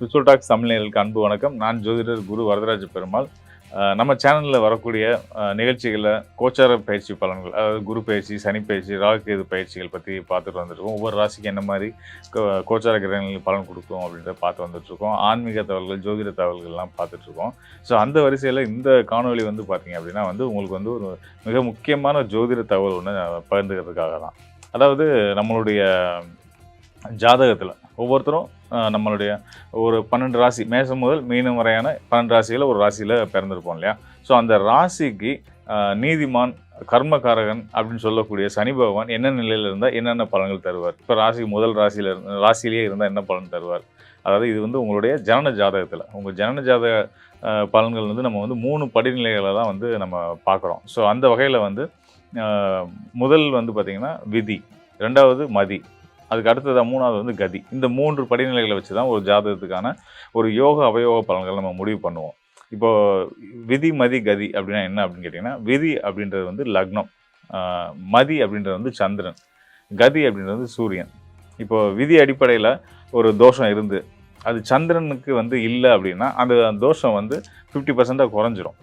Spiritual tax Tamil நேயர்களுக்கு அன்பு வணக்கம். நான் ஜோதிடர் குரு வரதராஜ பெருமாள். நம்ம சேனலில் வரக்கூடிய நிகழ்ச்சிகளில் கோச்சார பயிற்சி பலன்கள், அதாவது குரு பயிற்சி, சனி பயிற்சி, ராகு கேது பயிற்சிகள் பற்றி பார்த்துட்டு வந்துட்டுருக்கோம். ஒவ்வொரு ராசிக்கு என்ன மாதிரி கோச்சார கிரகங்களுக்கு பலன் கொடுக்கும் அப்படின்றத பார்த்து வந்துட்டுருக்கோம். ஆன்மீக தகவல்கள், ஜோதிட தகவல்கள்லாம் பார்த்துட்ருக்கோம். ஸோ அந்த வரிசையில் இந்த காணொலி வந்து பார்த்தீங்க அப்படின்னா உங்களுக்கு வந்து ஒரு மிக முக்கியமான ஜோதிட தகவல் ஒன்று பகிர்ந்துக்கிறதுக்காக தான். அதாவது நம்மளுடைய ஜாதகத்தில் ஒவ்வொருத்தரும் நம்மளுடைய ஒரு 12 ராசி, மேசம் முதல் மீனம் வரையான 12 ராசியில் ஒரு ராசியில் பிறந்திருப்போம் இல்லையா? ஸோ அந்த ராசிக்கு நீதிமான், கர்மகாரகன் அப்படின்னு சொல்லக்கூடிய சனி பகவான் என்ன நிலையில் இருந்தால் என்னென்ன பலன்கள் தருவார்? இப்போ ராசிக்கு முதல் ராசியிலேயே இருந்தால் என்ன பலன் தருவார்? அதாவது இது வந்து உங்களுடைய ஜனன ஜாதகத்தில், உங்கள் ஜனன ஜாதக பலன்கள் வந்து நம்ம வந்து 3 படிநிலைகளை தான் வந்து நம்ம பார்க்குறோம். ஸோ அந்த வகையில் வந்து முதல் வந்து பார்த்திங்கன்னா விதி, 2வது மதி, அதுக்கு அடுத்ததாக 3வது வந்து கதி. இந்த 3 படிநிலைகளை வச்சு தான் ஒரு ஜாதகத்துக்கான ஒரு யோக அவயோக பலன்கள் நம்ம முடிவு பண்ணுவோம். இப்போது விதி, மதி, கதி அப்படின்னா என்ன அப்படின்னு கேட்டிங்கன்னா, விதி அப்படின்றது வந்து லக்னம், மதி அப்படின்றது வந்து சந்திரன், கதி அப்படின்றது வந்து சூரியன். இப்போது விதி அடிப்படையில் ஒரு தோஷம் இருந்து அது சந்திரனுக்கு வந்து இல்லை அப்படின்னா அந்த தோஷம் வந்து 50% குறைஞ்சிரும்.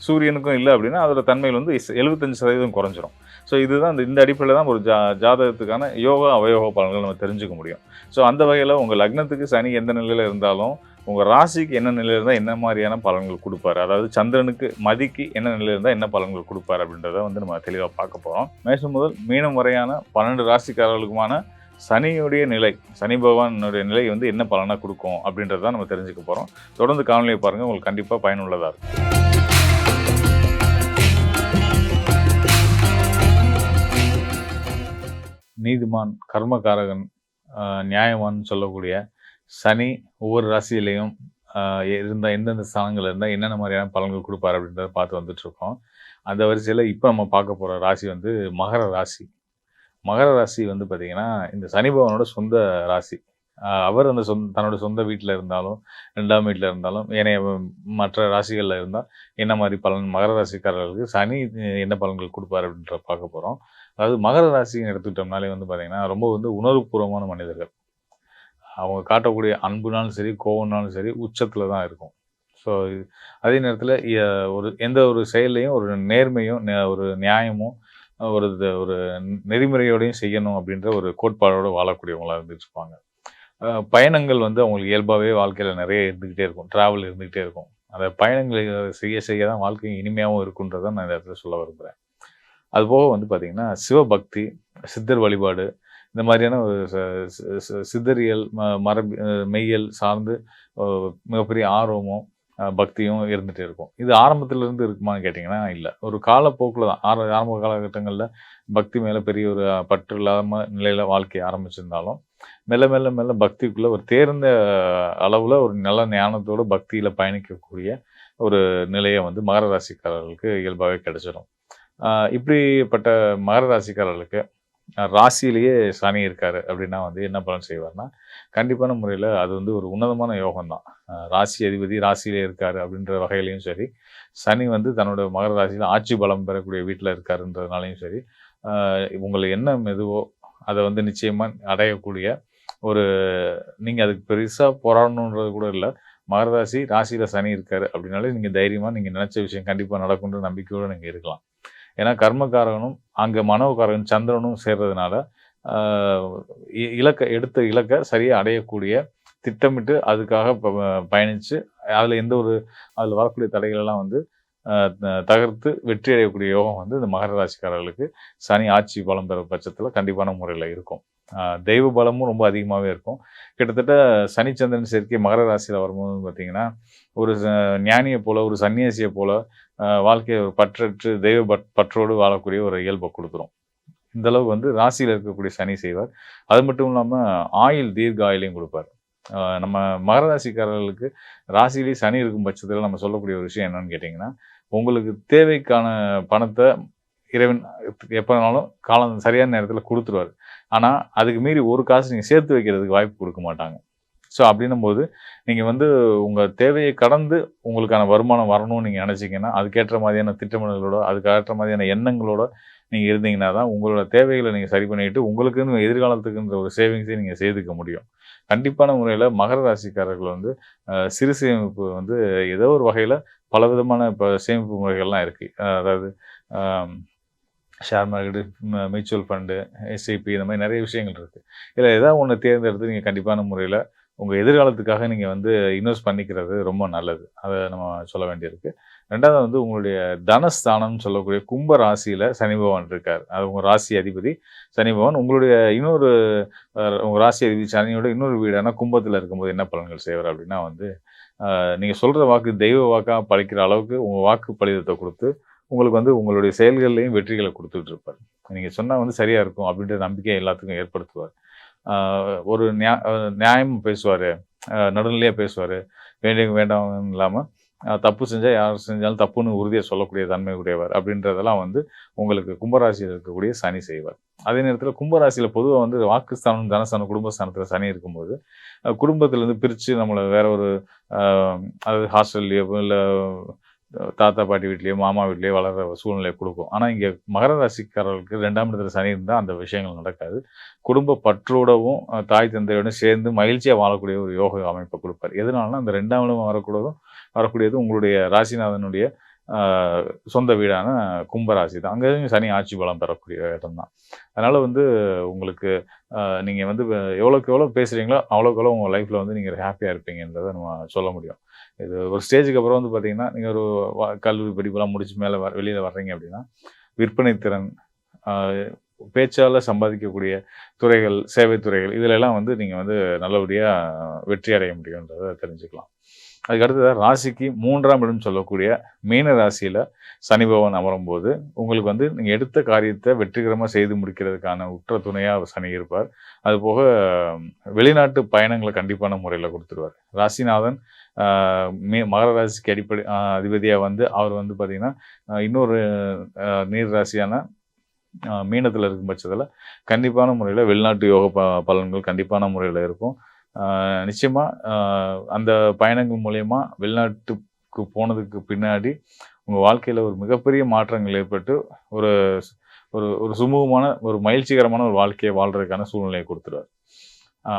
சூரியனுக்கும் இல்லை அப்படின்னா அதோட தன்மைகள் வந்து 75% குறைஞ்சிரும். ஸோ இதுதான் இந்த அடிப்படையில் தான் ஒரு ஜாதகத்துக்கான யோகா அவயோக பலன்கள் நம்ம தெரிஞ்சுக்க முடியும். ஸோ அந்த வகையில் உங்கள் லக்னத்துக்கு சனி எந்த நிலையில் இருந்தாலும் உங்கள் ராசிக்கு என்ன நிலையில் இருந்தால் என்ன மாதிரியான பலன்கள் கொடுப்பார், அதாவது சந்திரனுக்கு மதிக்கு என்ன நிலையில் இருந்தால் என்ன பலன்கள் கொடுப்பார் அப்படின்றத வந்து நம்ம தெளிவாக பார்க்க போகிறோம். மேஷம் முதல் மீனம் வரையான 12 ராசிக்காரர்களுக்குமான சனியுடைய நிலை, சனி பகவானுடைய நிலை வந்து என்ன பலனாக கொடுக்கும் அப்படின்றத நம்ம தெரிஞ்சுக்க போகிறோம். தொடர்ந்து காணொலியை பாருங்கள், உங்களுக்கு கண்டிப்பாக பயனுள்ளதாக இருக்கும். நீதிமான், கர்மகாரகன், நியாயவான் சொல்லக்கூடிய சனி ஒவ்வொரு ராசியிலையும் இருந்தால் எந்தெந்த ஸ்தானங்கள் இருந்தால் என்னென்ன மாதிரியான பலன்கள் கொடுப்பார் அப்படின்றத பார்த்து வந்துட்டுருக்கோம். அந்த வரிசையில் இப்போ நம்ம பார்க்க போகிற ராசி வந்து மகர ராசி. மகர ராசி வந்து பார்த்திங்கன்னா இந்த சனி பகவானோட சொந்த ராசி. அவர் அந்த தன்னோட சொந்த வீட்டில் இருந்தாலும் 2ஆம் வீட்டில் இருந்தாலும் ஏனைய மற்ற ராசிகளில் இருந்தால் என்ன மாதிரி பலன் மகர ராசிக்காரர்களுக்கு சனி என்ன பலன்கள் கொடுப்பார் அப்படின்ற பார்க்க போகிறோம். அதாவது மகர ராசின்னு எடுத்துக்கிட்டோம்னாலே வந்து பார்த்திங்கன்னா ரொம்ப வந்து உணர்வுபூர்வமான மனிதர்கள். அவங்க காட்டக்கூடிய அன்புனாலும் சரி, கோவம்னாலும் சரி உச்சத்தில் தான் இருக்கும். ஸோ அதே நேரத்தில் எந்த ஒரு செயல்லையும் ஒரு நேர்மையும் ஒரு நியாயமும் ஒரு நெறிமுறையோடையும் செய்யணும் அப்படின்ற ஒரு கோட்பாடோடு வாழக்கூடியவங்களாக இருந்துட்டுருப்பாங்க. பயணங்கள் வந்து அவங்களுக்கு இயல்பாகவே வாழ்க்கையில் நிறைய இருந்துக்கிட்டே இருக்கும், ட்ராவல் இருந்துக்கிட்டே இருக்கும். அந்த பயணங்களை செய்ய தான் வாழ்க்கை இனிமையாகவும் இருக்குன்றதை நான் இந்த இடத்துல சொல்ல விரும்புகிறேன். அதுபோக வந்து பார்த்திங்கன்னா சிவபக்தி, சித்தர் வழிபாடு, இந்த மாதிரியான ஒரு சித்தரியல், மெய்யல் சார்ந்து மிகப்பெரிய ஆர்வமும் பக்தியும் இருந்துகிட்டே இருக்கும். இது ஆரம்பத்திலேருந்து இருக்குமான்னு கேட்டிங்கன்னா இல்லை, ஒரு காலப்போக்கில் தான். ஆரம்ப காலகட்டங்களில் பக்தி மேலே பெரிய ஒரு பற்று இல்லாமல் நிலையில் வாழ்க்கையை ஆரம்பிச்சிருந்தாலும் மெல்ல மெல்ல மெல்ல பக்திக்குள்ளே ஒரு தேர்ந்த அளவில் ஒரு நல்ல ஞானத்தோடு பக்தியில் பயணிக்கக்கூடிய ஒரு நிலையை வந்து மகர ராசிக்காரர்களுக்கு இயல்பாகவே கிடைச்சிடும். இப்படிப்பட்ட மகர ராசிக்காரர்களுக்கு ராசியிலேயே சனி இருக்காரு அப்படின்னா வந்து என்ன பலன் செய்வார்னா, கண்டிப்பான முறையில் அது வந்து ஒரு உன்னதமான யோகம் தான். ராசி அதிபதி ராசியிலே இருக்காரு அப்படின்ற வகையிலையும் சரி, சனி வந்து தன்னோட மகர ராசியில் ஆட்சி பலம் பெறக்கூடிய வீட்டில் இருக்காருன்றதுனாலையும் சரி, உங்களுக்கு என்ன எதுவோ அதை வந்து நிச்சயமாக அடையக்கூடிய ஒரு, நீங்கள் அதுக்கு பெருசாக போராடணுன்றது கூட இல்லை. மகர ராசியில் சனி இருக்காரு அப்படின்னாலே நீங்கள் தைரியமாக நீங்கள் நினச்ச விஷயம் கண்டிப்பாக நடக்குன்ற நம்பிக்கையோடு நீங்கள் இருக்கலாம். ஏன்னா கர்மகாரகனும் அங்கே மனோகாரகன் சந்திரனும் சேர்றதுனால இலக்கை சரியாக அடையக்கூடிய, திட்டமிட்டு அதுக்காக பயணித்து அதில் வரக்கூடிய தடைகளெல்லாம் வந்து தகர்த்து வெற்றி அடையக்கூடிய யோகம் வந்து இந்த மகர ராசிக்காரர்களுக்கு சனி ஆட்சி பலம் பெற பட்சத்தில் கண்டிப்பான முறையில் இருக்கும். தெய்வ பலமும் ரொம்ப அதிகமாகவே இருக்கும். கிட்டத்தட்ட சனிச்சந்திரன் சேர்க்கை மகர ராசியில் வரும்போது பார்த்திங்கன்னா ஒரு ஞானியை போல், ஒரு சன்னியாசியை போல் வாழ்க்கையை ஒரு பற்றற்று தெய்வ பற்றோடு வாழக்கூடிய ஒரு இயல்பை கொடுத்துரும். இந்தளவுக்கு வந்து ராசியில் இருக்கக்கூடிய சனி செய்வார். அது மட்டும் இல்லாமல் தீர்க்க ஆயுளையும் கொடுப்பார். நம்ம மகர ராசிக்காரர்களுக்கு ராசியிலேயே சனி இருக்கும் பட்சத்தில் நம்ம சொல்லக்கூடிய ஒரு விஷயம் என்னன்னு கேட்டிங்கன்னா, உங்களுக்கு தேவைக்கான பணத்தை இறைவன் எப்போனாலும் சரியான நேரத்தில் கொடுத்துருவார். ஆனால் அதுக்கு மீறி ஒரு காசு நீங்கள் சேர்த்து வைக்கிறதுக்கு வாய்ப்பு கொடுக்க மாட்டாங்க. ஸோ அப்படின்னும் போது நீங்கள் வந்து உங்கள் தேவையை கடந்து உங்களுக்கான வருமானம் வரணும்னு நீங்கள் நினச்சிங்கன்னா, அதுக்கேற்ற மாதிரியான திட்டமிடல்களோட, அதுக்கேற்ற மாதிரியான எண்ணங்களோட நீங்கள் இருந்தீங்கன்னா தான் உங்களோட தேவைகளை நீங்கள் சரி பண்ணிவிட்டு உங்களுக்குன்னு எதிர்காலத்துக்குன்ற ஒரு சேவிங்ஸை நீங்கள் செய்துக்க முடியும். கண்டிப்பான முறையில மகர ராசிக்காரர்கள் வந்து சிறு சேமிப்பு வந்து ஏதோ ஒரு வகையில பலவிதமான இப்ப சேமிப்பு முறைகள்லாம் இருக்கு. அதாவது அ share market, mutual fund, SIP இந்த மாரி நெறைய விஷயங்கள் இருக்கு. இதுல ஏதாவது ஒண்ணு தேர்ந்தெடுத்து நீங்க கண்டிப்பான முறையில உங்க எதிர்காலத்துக்காக நீங்க வந்து இன்வெஸ்ட் பண்ணிக்கிறது ரொம்ப நல்லது. அத நம்ம சொல்ல வேண்டியிருக்கு. 2வது வந்து உங்களுடைய தனஸ்தானம்னு சொல்லக்கூடிய கும்ப ராசியில சனி பகவான் இருக்காரு. அது உங்க ராசி அதிபதி சனி பகவான். உங்களுடைய இன்னொரு உங்க ராசி அதிபதி சனியோட இன்னொரு வீடான கும்பத்துல இருக்கும்போது என்ன பலன்கள் செய்வார் அப்டின்னா வந்து, நீங்க சொல்ற வாக்கு தெய்வ வாக்கா பலிக்கிற அளவுக்கு உங்க வாக்கு பலிதத்த குடுத்து, உங்களுக்கு வந்து உங்களுடைய செயல்கள்லயும் வெற்றிகள குடுத்துட்டு இருப்பாரு. நீங்க சொன்னா வந்து சரியா இருக்கும் அப்டின்ற நம்பிக்கைய எல்லாத்துக்கும் ஏற்படுத்துவார். ஆ ஒரு நியாயமா பேசுவாரு. நடுநிலையா பேசுவாரு. வேண்டியவங்க வேண்டாதவங்கன்னு இல்லாம, தப்பு செஞ்சா யார் செஞ்சாலும் தப்புன்னு உறுதியா சொல்லக்கூடிய தன்மை உடையவர். அப்படின்றதெல்லாம் வந்து உங்களுக்கு கும்பராசியில இருக்கக்கூடிய சனி செய்வார். அதே நேரத்தில கும்பராசியில பொதுவா வந்து வாக்குஸ்தானம், தனஸ்தானம், குடும்பஸ்தானத்தில சனி இருக்கும்போது, குடும்பத்திலருந்து பிரிச்சு நம்மள வேற ஒரு அ அதாவது ஹாஸ்டல்லயோ இல்ல தாத்தா, பாட்டி வீட்லயோ, மாமா வீட்லயோ வளர்ற சூழ்நிலைய குடுக்கும். ஆனா, இங்க மகர ராசிக்காரர்களுக்கு 2ஆம் இடத்துல சனி இருந்தா அந்த விஷயங்கள் நடக்காது. குடும்ப பற்றோடவும், தாய் தந்தையோடும் சேர்ந்து மகிழ்ச்சியா வாழக்கூடிய ஒரு யோக அமைப்ப குடுப்பாரு. எதனாலனா, அந்த 2ஆம் இடம் வரக்கூடியது உங்களுடைய ராசிநாதனுடைய அ சொந்த வீடான கும்ப ராசி தான். அங்கேயும் சனி ஆட்சி பலம் பெறக்கூடிய இடம் தான். அதனால வந்து உங்களுக்கு நீங்க வந்து எவ்வளோக்கு எவ்வளோ பேசுறீங்களோ, அவ்வளோக்கு எவ்வளோ உங்க லைஃப்ல வந்து நீங்க ஹேப்பியா இருப்பீங்கன்றத நம்ம சொல்ல முடியும். இது ஒரு ஸ்டேஜுக்கு அப்புறம் வந்து பார்த்தீங்கன்னா, நீங்க ஒரு கல்லூரி படிப்பெல்லாம் முடிச்சு மேல வெளியில வர்றீங்க அப்படின்னா, விற்பனை திறன், அ பேச்சால சம்பாதிக்கக்கூடிய துறைகள், சேவை துறைகள் இதுலலாம் வந்து நீங்க வந்து நல்லபடியா வெற்றி அடைய முடியுன்றத தெரிஞ்சுக்கலாம். அதுக்கு அடுத்ததா ராசிக்கு 3ஆம் இடம் சொல்லக்கூடிய மீன ராசியில சனி பகவான் அமரும்போது, உங்களுக்கு வந்து நீங்க எடுத்த காரியத்த வெற்றிகரமா செய்து முடிக்கிறதுக்கான உற்ற துணையா சனி இருப்பார். அதுபோக வெளிநாட்டு பயணங்கள கண்டிப்பான முறையில குடுத்துருவாரு. ராசிநாதன் ஆ மகர ராசிக்கு அடிப்படை அதிபதியா வந்து அவர் வந்து பார்த்தீங்கன்னா, இன்னொரு நீர் ராசியான மீனத்தில இருக்கும் பட்சத்தில, கண்டிப்பான முறையில வெளிநாட்டு யோக பலன்கள் கண்டிப்பான முறையில இருக்கும். நிச்சயமா அந்த பயணங்கள் மூலியமா வெளிநாட்டுக்கு போனதுக்கு பின்னாடி, உங்க வாழ்க்கையில ஒரு மிகப்பெரிய மாற்றங்கள் ஏற்பட்டு, ஒரு ஒரு ஒரு சுமூகமான, ஒரு மகிழ்ச்சிகரமான ஒரு வாழ்க்கைய வாழ்றதுக்கான சூழ்நிலைய குடுத்துருவாரு.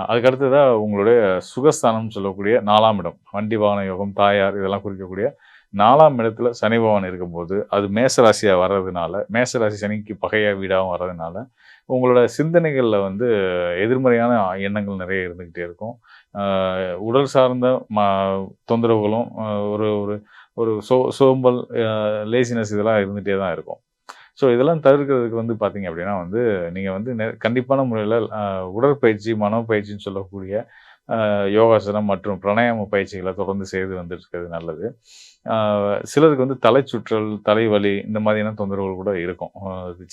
அதுக்கு அடுத்ததா உங்களுடைய சுகஸ்தானம்னு சொல்லக்கூடிய 4ஆம் இடம். வண்டி வாகன யோகம், தாயார் இதெல்லாம் குறிக்கக்கூடிய 4ஆம் இடத்துல சனி பகவான் இருக்கும்போது, அது மேச ராசியா வர்றதுனால, மேச ராசி சனிக்கு பகையா வீடாவும் வர்றதுனால, உங்களோட சிந்தனைகள்ல வந்து எதிர்மறையான எண்ணங்கள் நெறைய இருந்துகிட்டே இருக்கும். அ உடல் சார்ந்த தொந்தரவுகளும், ஒரு ஒரு ஒரு சோம்பல், லேசினஸ் இதெல்லாம் இருந்துட்டே தான் இருக்கும். ஸோ இதெல்லாம் தவிர்க்கிறதுக்கு வந்து பார்த்தீங்க அப்படின்னா வந்து, நீங்க வந்து கண்டிப்பான முறையில உடற்பயிற்சி, மனோபயிற்சின்னு சொல்லக்கூடிய யோகாசனம் மற்றும் பிராணாயாம பயிற்சிகள தொடர்ந்து செய்து வந்துட்டு இருக்கிறது நல்லது. ஆ சிலருக்கு வந்து தலைச்சுற்றல், தலைவலி இந்த மாதிரியான தொந்தரவுகள் கூட இருக்கும்.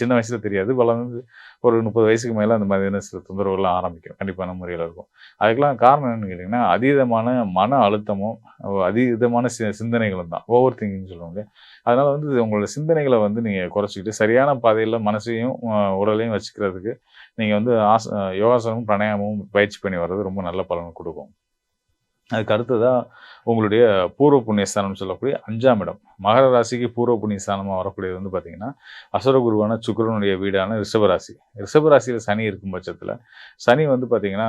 சின்ன வயசுல தெரியாது. வளர்ந்து ஒரு 30 வயசுக்கு மேல அந்த மாதிரியான சில தொந்தரவுகள்லாம் ஆரம்பிக்கும். கண்டிப்பான முறையில இருக்கும். அதுக்கெல்லாம் காரணம் என்னன்னு கேட்டீங்கன்னா, அதீதமான மன அழுத்தமும், அதீதமான சிந்தனைகளும் தான். ஓவர் திங்கிங்ன்னு சொல்லுவாங்க. அதனால வந்து உங்களோட சிந்தனைகள வந்து நீங்க குறைச்சுக்கிட்டு, சரியான பாதையில மனசையும், உடலையும் வச்சுக்கிறதுக்கு நீங்க வந்து யோகாசனமும், பிராணாயாமமும் பயிற்சி பண்ணி வர்றது ரொம்ப நல்ல பலன் குடுக்கும். அதுக்கு அடுத்ததா உங்களுடைய பூர்வ புண்ணிய ஸ்தானம்னு சொல்லக்கூடிய 5ஆம் இடம். மகர ராசிக்கு பூர்வ புண்ணிய ஸ்தானமா வரக்கூடியது வந்து பார்த்தீங்கன்னா, அசுர குருவான சுக்கிரனுடைய வீடான ரிஷப ராசி. ரிஷப ராசியில சனி இருக்கும் பட்சத்தில, சனி வந்து பார்த்தீங்கன்னா,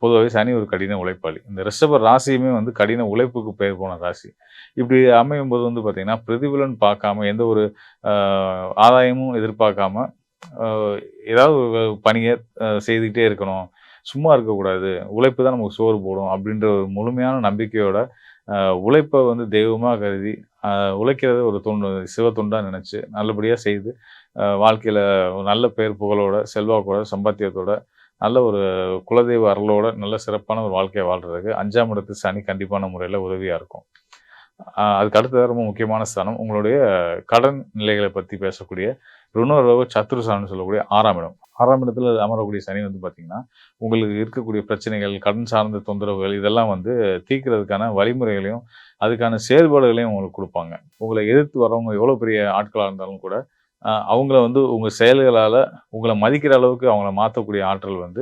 பொதுவாவே சனி ஒரு கடின உழைப்பாளி. இந்த ரிஷப ராசியுமே வந்து கடின உழைப்புக்கு பெயர் போன ராசி. இப்படி அமையும்போது வந்து பார்த்தீங்கன்னா, பிரதிபலன் பார்க்காம எந்த ஒரு அ ஆதாயமும் எதிர்பார்க்காம, அ ஏதாவது ஒரு பணிய செய்துகிட்டே இருக்கணும். சும்மா இருக்கக்கூடாது. உழைப்பு தான் நமக்கு சோறு போடும் அப்படின்ற ஒரு முழுமையான நம்பிக்கையோட, அ உழைப்ப வந்து தெய்வமா கருதி, அ உழைக்கிறத ஒரு தொண்டு சிவ தொண்டா நினைச்சு, நல்லபடியா செய்து, வாழ்க்கையில ஒரு நல்ல பேர் புகழோட, செல்வாக்கோட, சம்பாத்தியத்தோட, நல்ல ஒரு குலதெய்வ அருளோட, நல்ல சிறப்பான ஒரு வாழ்க்கைய வாழ்றதுக்கு 5ஆம் இடத்து சனி கண்டிப்பான முறையில உதவியா இருக்கும். அதுக்கு அடுத்தது ரொம்ப முக்கியமான ஸ்தானம், உங்களுடைய கடன் நிலைகள பத்தி பேசக்கூடிய ருணரோக சத்துருஸ்தானம்னு சொல்லக்கூடிய 6ஆம் இடம். 6ஆம் இடத்துல அமரக்கூடிய சனி வந்து பார்த்தீங்கன்னா, உங்களுக்கு இருக்கக்கூடிய பிரச்சனைகள், கடன் சார்ந்த தொந்தரவுகள் இதெல்லாம் வந்து தீர்க்கிறதுக்கான வழிமுறைகளையும், அதுக்கான செயல்பாடுகளையும் உங்களுக்கு குடுப்பாங்க. உங்கள எதிர்த்து வரவங்க எவ்வளோ பெரிய ஆட்களா இருந்தாலும் கூட, அவங்கள வந்து உங்க செயல்களால உங்கள மதிக்கிற அளவுக்கு அவங்கள மாத்தக்கூடிய ஆற்றல் வந்து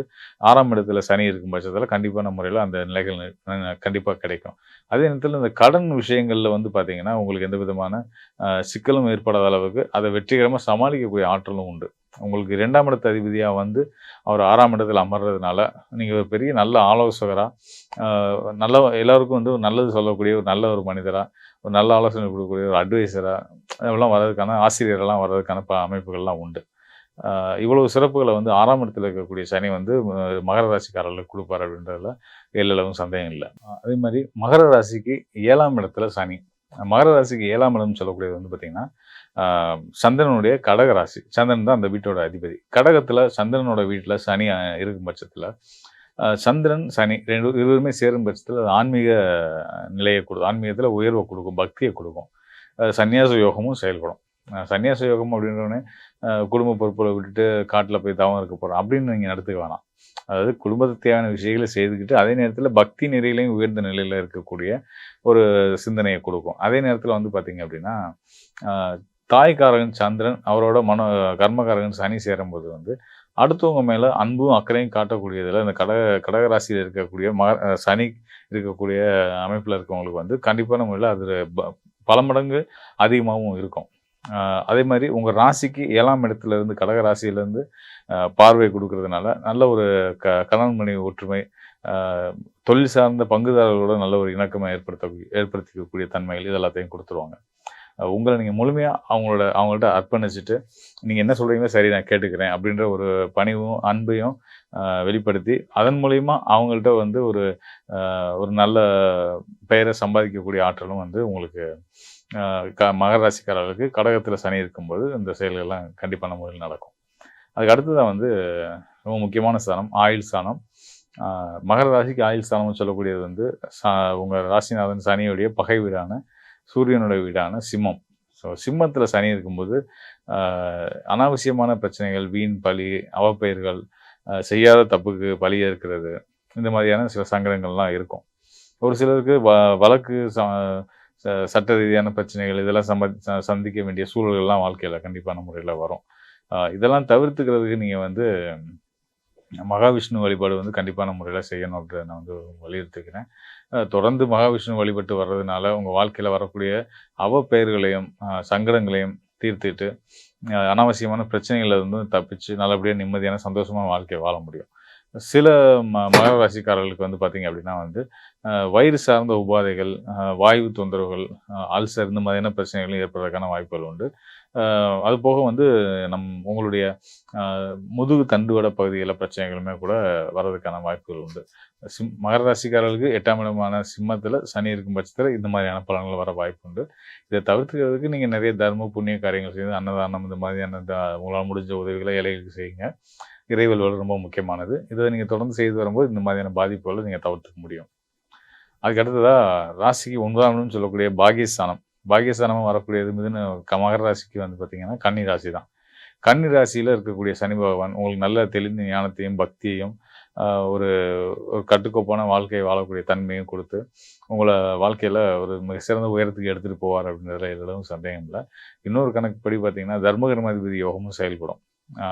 6ஆம் இடத்துல சனி இருக்கும் பட்சத்தில கண்டிப்பான முறையில அந்த நிலைகள் கண்டிப்பா கிடைக்கும். அதே நேரத்தில இந்த கடன் விஷயங்கள்ல வந்து பார்த்தீங்கன்னா, உங்களுக்கு எந்த விதமான சிக்கலும் ஏற்படாத அளவுக்கு அத வெற்றிகரமா சமாளிக்கக்கூடிய ஆற்றலும் உண்டு. உங்களுக்கு 2ஆம் இடத்து அதிபதியா வந்து அவர் 6ஆம் இடத்துல அமர்றதுனால, நீங்க ஒரு பெரிய நல்ல ஆலோசகரா, அ நல்ல எல்லாருக்கும் வந்து ஒரு நல்லது சொல்லக்கூடிய ஒரு நல்ல ஒரு மனிதரா, ஒரு நல்ல ஆலோசனை குடுக்கக்கூடிய ஒரு அட்வைசரா அதெல்லாம் வர்றதுக்கான ஆசிரியர்கள்லாம் வர்றதுக்கான அமைப்புகள்லாம் உண்டு. இவ்வளவு சிறப்புகள வந்து 6ஆம் இடத்துல இருக்கக்கூடிய சனி வந்து மகர ராசிக்காரர்களுக்கு குடுப்பார் அப்படின்றதுல எள்ளளவும் சந்தேகம் இல்ல. அதே மாரி மகர ராசிக்கு 7ஆம் இடத்துல சனி. மகர ராசிக்கு 7ஆம் இடம்னு சொல்லக்கூடியது வந்து பார்த்தீங்கன்னா, ஆ சந்திரனுடைய கடக ராசி. சந்திரன் தான் அந்த வீட்டோட அதிபதி. கடகத்துல சந்திரனோட வீட்ல சனி இருக்கும் பட்சத்துல, சந்திரன், சனி 2 இருவருமே சேரும் பட்சத்துல அது ஆன்மீக நிலைய குடுக்கும். ஆன்மீகத்துல உயர்வ குடுக்கும், பக்திய குடுக்கும். சந்நியாச யோகமும் செயல்படும். சந்நியாச யோகம் அப்படின்றோனே, குடும்ப பொறுப்புகள விட்டுட்டு காட்டுல போய் தவம் இருக்க போறோம் அப்படின்னு நீங்க எடுத்துக்க வேணாம். அதாவது குடும்பத்துக்கு தேவையான விஷயங்கள செய்துக்கிட்டு, அதே நேரத்தில பக்தி நெறியிலயும் உயர்ந்த நிலையில இருக்கக்கூடிய ஒரு சிந்தனைய குடுக்கும். அதே நேரத்தில வந்து பார்த்தீங்க அப்படின்னா, அ தாய்க்காரகன் சந்திரன், அவரோட கர்மகாரகன் சனி சேரும்போது வந்து, அடுத்தவங்க மேல அன்பும், அக்கறையும் காட்டக்கூடியதுல இந்த கடக ராசியில இருக்கக்கூடிய சனி இருக்கக்கூடிய அமைப்புல இருக்கவங்களுக்கு வந்து கண்டிப்பான முறையில அது பல மடங்கு அதிகமாவும் இருக்கும். அ அதே மாரி உங்க ராசிக்கு 7ஆம் இடத்திலிருந்து கடக ராசியிலிருந்து பார்வை குடுக்கிறதுனால, நல்ல ஒரு கணவன் மனைவி ஒற்றுமை, அ தொழில் சார்ந்த பங்குதாரர்களோட நல்ல ஒரு இணக்கமா ஏற்படுத்திக்கக்கூடிய தன்மைகள் இது எல்லாத்தையும் குடுத்துருவாங்க. உங்கள நீங்க முழுமையா அவங்கள்ட்ட அர்ப்பணிச்சுட்டு, நீங்க என்ன சொல்றீங்களோ சரி நான் கேட்டுக்கிறேன் அப்படின்ற ஒரு பணிவும், அன்பையும் வெளிப்படுத்தி, அதன் மூலியமா அவங்கள்ட்ட வந்து ஒரு நல்ல பெயர சம்பாதிக்கக்கூடிய ஆற்றலும் வந்து உங்களுக்கு அ மகர ராசிக்காரர்களுக்கு கடகத்தில சனி இருக்கும்போது, இந்த செயல்கள்லாம் கண்டிப்பான முறையில் நடக்கும். அதுக்கு அடுத்ததா வந்து ரொம்ப முக்கியமான ஸ்தானம், ஆயுள் ஸ்தானம். அ மகர ராசிக்கு ஆயுள் ஸ்தானம்னு சொல்லக்கூடியது வந்து, ச உங்க ராசிநாதன் சனியுடைய பகை வீடான, சூரியனுடைய வீடான சிம்மம். ஸோ சிம்மத்தில சனி இருக்கும்போது, அ அனாவசியமான பிரச்சனைகள், வீண் பழி, அவப்பெயர்கள், செய்யாத தப்புக்கு பழி ஏற்கிறது, இந்த மாதிரியான சில சங்கடங்கள்லாம் இருக்கும். ஒரு சிலருக்கு வழக்கு சட்ட ரீதியான பிரச்சனைகள் இதெல்லாம் சந்திக்க வேண்டிய சூழல்கள்லாம் வாழ்க்கையில கண்டிப்பான முறையில வரும். இதெல்லாம் தவிர்த்துக்கிறதுக்கு நீங்க வந்து மகாவிஷ்ணு வழிபாடு வந்து கண்டிப்பான முறையில செய்யணும் அப்படின்றத நான் வந்து வலியுறுத்திக்கிறேன். தொடர்ந்து மகாவிஷ்ணு வழிபட்டு வர்றதுனால, உங்க வாழ்க்கையில வரக்கூடிய அவப்பெயர்களையும், சங்கடங்களையும் தீர்த்துட்டு, அனாவசியமான பிரச்சனைகள்ல இருந்து தப்பிச்சு, நல்லபடியா நிம்மதியான, சந்தோஷமான வாழ்க்கைய வாழ முடியும். சில மகர ராசிக்காரர்களுக்கு வந்து பார்த்தீங்க அப்படின்னா வந்து, வயிறு சார்ந்த உபாதைகள், வாயு தொந்தரவுகள், அல்சர் இந்த மாதிரியான பிரச்சனைகளும் ஏற்படுவதற்கான வாய்ப்புகள் உண்டு. அதுபோக வந்து உங்களுடைய அ முதுகு தண்டுவட பகுதியில பிரச்சனைகளுமே கூட வர்றதுக்கான வாய்ப்புகள் உண்டு. மகர ராசிக்காரர்களுக்கு 8ஆம் இடமான சிம்மத்தில சனி இருக்கும் பட்சத்தில இந்த மாதிரியான பலன்கள் வர வாய்ப்பு உண்டு. இத தவிர்த்துக்கிறதுக்கு நீங்க நிறைய தர்ம, புண்ணிய காரியங்கள் செய்து அன்னதானம் இந்த மாதிரியான உங்களால முடிஞ்ச உதவிகள ஏழைகளுக்கு செய்யுங்க. இறை வழிபாடு ரொம்ப முக்கியமானது. இத நீங்க தொடர்ந்து செய்து வரும்போது இந்த மாதிரியான பாதிப்புகள நீங்க தவிர்த்துக்க முடியும். அதுக்கு அடுத்ததா ராசிக்கு 9ஆம் இடம்னு சொல்லக்கூடிய பாக்கியஸ்தானம். பாக்கியஸ்தானமா வரக்கூடியது மகர ராசிக்கு வந்து பார்த்தீங்கன்னா, கன்னி ராசி தான். கன்னி ராசியில இருக்கக்கூடிய சனி பகவான் உங்களுக்கு நல்ல தெளிந்த ஞானத்தையும், பக்தியையும், அ ஒரு ஒரு கட்டுக்கோப்பான வாழ்க்கையை வாழக்கூடிய தன்மையும் குடுத்து, உங்கள வாழ்க்கையில ஒரு மிக சிறந்த உயரத்துக்கு எடுத்துட்டு போவார் அப்படின்றதுல எல்லளவும் சந்தேகம் இல்ல. இன்னொரு கணக்குப்படி பார்த்தீங்கன்னா, தர்மகர்மாதிபதி யோகமும் செயல்படும். ஆ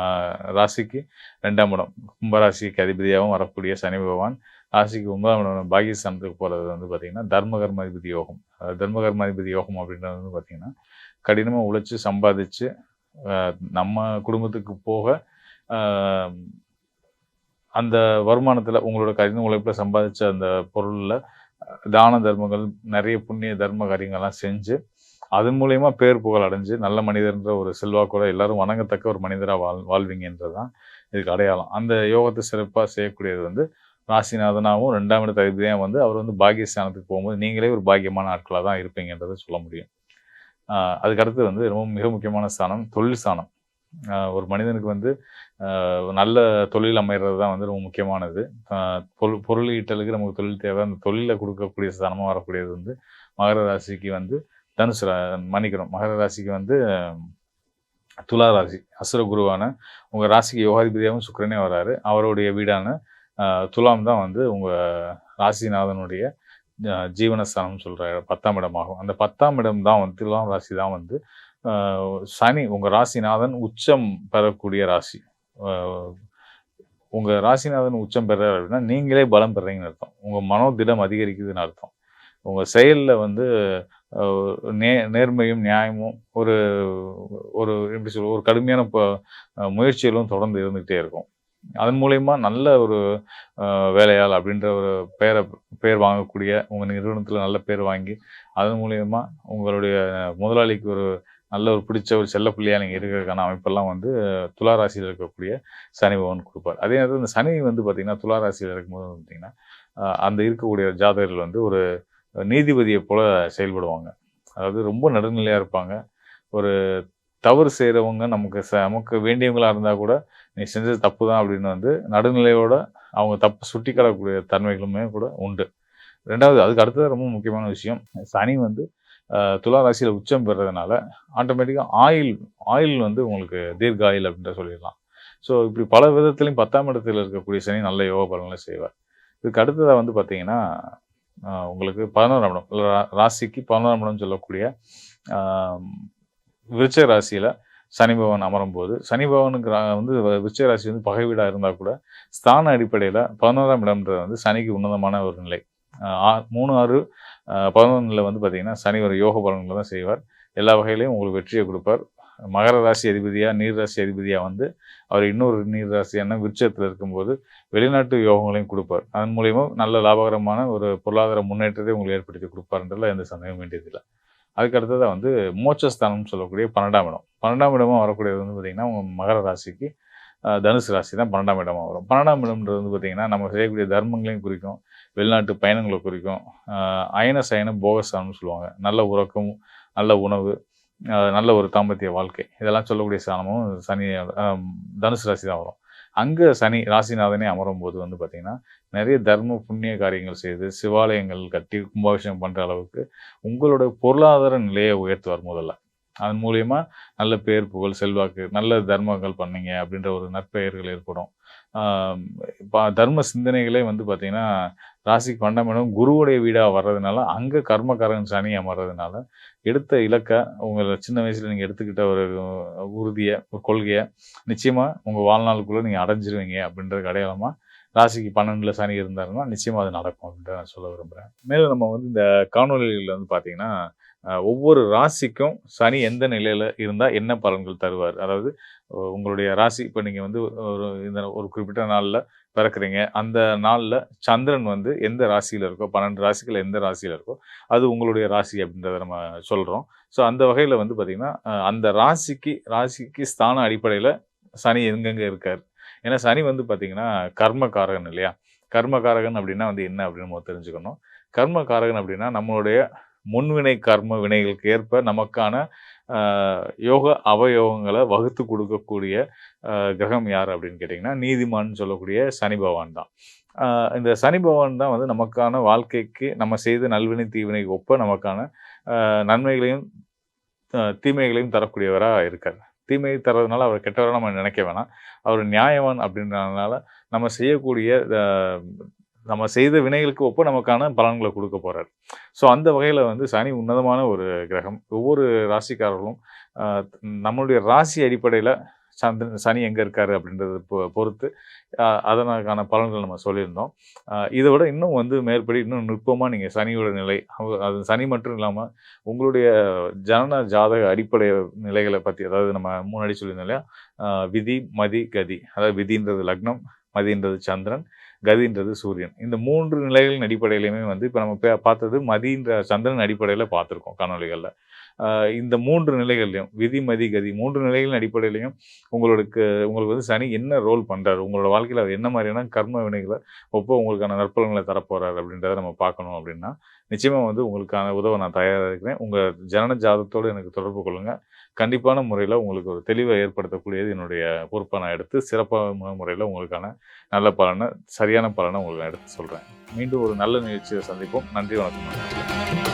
ராசிக்கு 2ஆம் இடம், கும்பராசிக்கு அதிபதியாகவும் வரக்கூடிய சனி பகவான், ராசிக்கு 9ஆம் இடம் பாக்கியஸ்தானத்துக்கு போறது வந்து பார்த்தீங்கன்னா, தர்மகர்மாதிபதி யோகம். தர்மகர்மாதிபதி யோகம் அப்படின்றது வந்து பார்த்தீங்கன்னா, கடினமா உழைச்சு சம்பாதிச்சு, அ நம்ம குடும்பத்துக்கு போக, அ அந்த வருமானத்தில உங்களோட கடின உழைப்புல சம்பாதிச்ச அந்த பொருள்ல தான தர்மங்கள், நெறைய புண்ணிய தர்ம காரியங்கள்லாம் செஞ்சு, அதன் மூலியமா பேர் புகழ் அடைஞ்சு, நல்ல மனிதர்ன்ற ஒரு செல்வாக்கோட எல்லாரும் வணங்கத்தக்க ஒரு மனிதரா வாழ்வீங்கன்றது தான் இதுக்கு அடையாளம். அந்த யோகத்த சிறப்பா செய்யக்கூடியது வந்து ராசிநாதனாவும் 2ஆம் இடத்து அதிபதியா வந்து அவர் வந்து பாக்கியஸ்தானத்துக்கு போகும்போது, நீங்களே ஒரு பாக்கியமான ஆட்களா தான் இருப்பீங்கன்றத சொல்ல முடியும். அ அதுக்கு அடுத்து வந்து ரொம்ப மிக முக்கியமான ஸ்தானம், தொழில் ஸ்தானம். ஒரு மனிதனுக்கு வந்து நல்ல தொழில் அமைறது தான் வந்து ரொம்ப முக்கியமானது. அ பொருள் ஈட்டலுக்கு நமக்கு தொழில் தேவை. அந்த தொழில குடுக்கக்கூடிய ஸ்தானமா வரக்கூடியது வந்து மகர ராசிக்கு வந்து தனுசு ரா மன்னிக்கணும். மகர ராசிக்கு வந்து துலா ராசி. அசுர குருவான உங்க ராசிக்கு யோகாதிபதியாவும் சுக்கிரனே வராரு. அவருடைய வீடான அ துலாம் தான் வந்து உங்க ராசிநாதனுடைய ஜீவனஸ்தானம்னு சொல்ற 10ஆம் இடமாகும். அந்த 10ஆம் இடம் தான் வந்து துலாம் ராசி தான் வந்து சனி உங்க ராசிநாதன் உச்சம் பெறக்கூடிய ராசி. அ உங்க ராசிநாதன் உச்சம் பெறார் அப்படின்னா, நீங்களே பலம் பெறுறீங்கன்னு அர்த்தம். உங்க மனோதிடம் அதிகரிக்குதுன்னு அர்த்தம். உங்க செயல்ல வந்து அ நேர்மையும், நியாயமும் ஒரு ஒரு எப்படி சொல்றது? ஒரு கடுமையான முயற்சிகளும் தொடர்ந்து இருந்துகிட்டே இருக்கும். அதன் மூலியமா நல்ல ஒரு வேலையாள் அப்படின்ற ஒரு பெயர் வாங்கக்கூடிய, உங்க நிறுவனத்தில நல்ல பேர் வாங்கி, அதன் மூலியமா உங்களுடைய முதலாளிக்கு ஒரு நல்ல ஒரு பிடிச்ச ஒரு செல்லப்பிள்ளையா நீங்க இருக்கிறதுக்கான அமைப்பெல்லாம் வந்து துலா ராசியில இருக்கக்கூடிய சனி பகவான் குடுப்பார். அதே நேரத்தில இந்த சனி வந்து பார்த்தீங்கன்னா, துலா ராசியில இருக்கும்போது பார்த்தீங்கன்னா, அந்த இருக்கக்கூடிய ஜாதகர்கள் வந்து ஒரு நீதிபதியைப் போல செயல்படுவாங்க. அதாவது ரொம்ப நடுநிலையா இருப்பாங்க. ஒரு தவறு செய்றவங்க நமக்கு வேண்டியவங்களா இருந்தா கூட, "நீ செஞ்சது தப்பு தான்" அப்படின்னு வந்து நடுநிலையோட அவங்க தப்ப சுட்டிக்காட்டக்கூடிய தன்மைகளுமே கூட உண்டு. 2வது அதுக்கு அடுத்தது ரொம்ப முக்கியமான விஷயம். சனி வந்து துலா ராசியில உச்சம் பெறதுனால, ஆட்டோமேட்டிக்கா ஆயுள் வந்து உங்களுக்கு தீர்க்க ஆயுள் அப்படின்ற சொல்லிடலாம். ஸோ இப்படி பல விதத்திலும் 10ஆம் இடத்துல இருக்கக்கூடிய சனி நல்ல யோக பலன்களை செய்வார். இதுக்கு அடுத்ததா வந்து பார்த்தீங்கன்னா, உங்களுக்கு 11ஆம் இடம் ராசிக்கு 11ஆம் இடம் சொல்லக்கூடிய ஆ விருச்சிக ராசியில சனி பகவான் அமரும்போது, சனி பகவானுக்கு வந்து விருச்சிக ராசி வந்து பகை வீடா இருந்தா கூட, ஸ்தான அடிப்படையில 11ஆம் இடம்ன்றது வந்து சனிக்கு உன்னதமான ஒரு நிலை. 3, 6, 11ல வந்து பார்த்தீங்கன்னா, சனி ஒரு யோக பலன்கள தான் செய்வார். எல்லா வகையிலயும் உங்களுக்கு வெற்றிய குடுப்பார். மகர ராசி அதிபதியா, நீர் ராசி அதிபதியா வந்து, அவர் இன்னொரு நீர் ராசியான விருச்சகத்தில இருக்கும்போது, வெளிநாட்டு யோகங்களையும் குடுப்பார். அதன் மூலியமா நல்ல லாபகரமான ஒரு பொருளாதார முன்னேற்றத்தை உங்களுக்கு ஏற்படுத்தி குடுப்பார்ன்றதுல எந்த சந்தேகமும் வேண்டியதில்ல. அதுக்கு அடுத்ததா வந்து மோட்சஸ்தானம்னு சொல்லக்கூடிய 12ஆம் இடம். 12ஆம் இடமா வரக்கூடியது வந்து பார்த்தீங்கன்னா, உங்க மகர ராசிக்கு தனுசு ராசி தான் 12ஆம் இடமா வரும். 12ஆம் இடம்ன்றது வந்து பார்த்தீங்கன்னா, நம்ம செய்யக்கூடிய தர்மங்களையும் குறிக்கும். வெளிநாட்டு பயணங்கள குறிக்கும். அயன சயன போகஸ்தானம்னு சொல்லுவாங்க. நல்ல உறக்கம், நல்ல உணவு, நல்ல ஒரு தாம்பத்திய வாழ்க்கை. இதெல்லாம் சொல்லக்கூடிய ஸ்தானமும் சனி தனுசு ராசி தான் வரும். அங்க சனி ராசிநாதனே அமரும்போது வந்து பார்த்தீங்கன்னா, நெறைய தர்ம புண்ணிய காரியங்கள் செய்து, சிவாலயங்கள் கட்டி கும்பாபிஷேகம் பண்ற அளவுக்கு உங்களோட பொருளாதார நிலைய உயர்த்துவார் முதல்ல. அதன் மூலியமா நல்ல பேர், புகழ், செல்வாக்கு, நல்ல தர்மங்கள் பண்ணீங்க அப்படின்ற ஒரு நற்பெயர்கள் ஏற்படும். ஆ தர்ம சிந்தனைகளே வந்து பார்த்தீங்கன்னா, ராசிக்கு 12ஆம் இடம் குருவுடைய வீடா வர்றதுனால, அங்க கர்மகாரகன் சனி அமர்றதுனால, எடுத்த இலக்க உங்கள சின்ன வயசுல நீங்க எடுத்துக்கிட்ட ஒரு உறுதிய, ஒரு கொள்கைய நிச்சயமா உங்க வாழ்நாளுக்குள்ள நீங்க அடைஞ்சிருவீங்க அப்படின்றதுக்கு அடையாளமா, ராசிக்கு 12ல சனி இருந்தாருன்னா, நிச்சயமா அது நடக்கும் அப்படின்றத நான் சொல்ல விரும்புறேன். மேலும் நம்ம வந்து இந்த காணொளிகள்ல வந்து பார்த்தீங்கன்னா, ஒவ்வொரு ராசிக்கும் சனி எந்த நிலையில இருந்தா என்ன பலன்கள் தருவார்? அதாவது உங்களுடைய ராசி இப்ப நீங்க வந்து ஒரு குறிப்பிட்ட நாள்ல பிறக்குறீங்க. அந்த நாள்ல சந்திரன் வந்து எந்த ராசியில இருக்கோ, 12 ராசிகள்ல எந்த ராசியில இருக்கோ, அது உங்களுடைய ராசி அப்படின்றத நம்ம சொல்றோம். ஸோ அந்த வகையில வந்து பார்த்தீங்கன்னா, அந்த ராசிக்கு ஸ்தான அடிப்படையில சனி எங்கெங்க இருக்கார்? ஏன்னா சனி வந்து பார்த்தீங்கன்னா, கர்மகாரகன் இல்லையா? கர்மகாரகன் அப்படின்னா வந்து என்ன அப்படின்னு நம்ம தெரிஞ்சுக்கணும். கர்மகாரகன் அப்படின்னா நம்மளுடைய முன்வினை கர்ம வினைகளுக்கு ஏற்ப நமக்கான அ யோக அவயோகங்கள வகுத்து குடுக்கக்கூடிய கிரகம் யார் அப்படின்னு கேட்டீங்கன்னா, நீதிமான்னு சொல்லக்கூடிய சனி பகவான் தான். அ இந்த சனி பகவான் தான் வந்து நமக்கான வாழ்க்கைக்கு நம்ம செய்த நல்வினை, தீவினைக்கு ஒப்ப நமக்கான நன்மைகளையும், தீமைகளையும் தரக்கூடியவரா இருக்கார். தீமை தர்றதுனால அவர் கெட்டவரா நம்ம நினைக்க வேணாம். அவர் நியாயவான் அப்படின்றதுனால நம்ம செய்யக்கூடிய நம்ம செய்த வினைகளுக்கு ஒப்ப நமக்கான பலன்கள குடுக்க போறார். ஸோ அந்த வகையில வந்து சனி உன்னதமான ஒரு கிரகம். ஒவ்வொரு ராசிக்காரர்களும் அ நம்மளுடைய ராசி அடிப்படையில சனி எங்க இருக்காரு அப்படின்றத பொறுத்து அதற்கான பலன்கள் நம்ம சொல்லியிருந்தோம். இத விட இன்னும் வந்து மேற்படி இன்னும் நுட்பமா நீங்க சனியோட நிலை, அது சனி மட்டும் இல்லாம உங்களுடைய ஜனன ஜாதக அடிப்படை நிலைகள பத்தி, அதாவது நம்ம முன்னாடி சொல்லியிருந்தோம் இல்லையா? விதி, மதி, கதி. அதாவது விதின்றது லக்னம், மதின்றது சந்திரன், கதின்றது சூரியன். இந்த 3 நிலைகளின் அடிப்படையிலுமே வந்து இப்ப நம்ம பார்த்தது மதின்ற சந்திரன் அடிப்படையில பார்த்திருக்கோம் காணொளிகள்ல. இந்த 3 நிலைகள்லயும் விதி, மதி, கதி 3 நிலைகளின் அடிப்படையிலயும் உங்களுக்கு வந்து சனி என்ன ரோல் பண்றாரு? உங்களோட வாழ்க்கையில அவர் என்ன மாரியான கர்ம வினைகள உங்களுக்கான நற்பலன்கள தரப்போறாரு அப்படின்றத நம்ம பார்க்கணும் அப்படின்னா, நிச்சயமா வந்து உங்களுக்கான உதவ நான் தயாரா இருக்கிறேன். உங்க ஜனன ஜாதகத்தோடு எனக்கு தொடர்பு கொள்ளுங்க. கண்டிப்பான முறையில உங்களுக்கு ஒரு தெளிவ ஏற்படுத்தக்கூடியது என்னுடைய பொறுப்பா நான் எடுத்து, சிறப்பான முறையில உங்களுக்கான நல்ல பலன, சரியான பலன உங்களுக்கு நான் எடுத்து சொல்றேன். மீண்டும் ஒரு நல்ல நிகழ்ச்சியில சந்திப்போம். நன்றி, வணக்கம்.